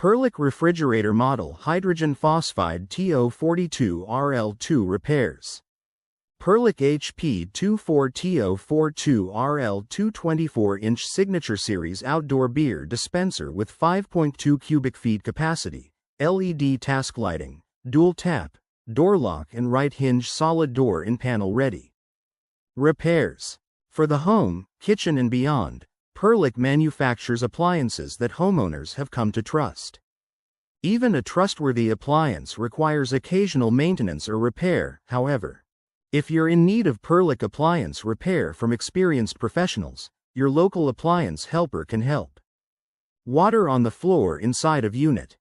Perlick refrigerator model hydrogen phosphide TO42RL2 repairs. Perlick HP24TO42RL2 24-inch signature series outdoor beer dispenser with 5.2 cubic feet capacity, LED task lighting, dual tap, door lock and right hinge solid door in panel ready. Repairs. For the home, kitchen and beyond, Perlick manufactures appliances that homeowners have come to trust. Even a trustworthy appliance requires occasional maintenance or repair, however. If you're in need of Perlick appliance repair from experienced professionals, your local appliance helper can help. Water on the floor inside of unit.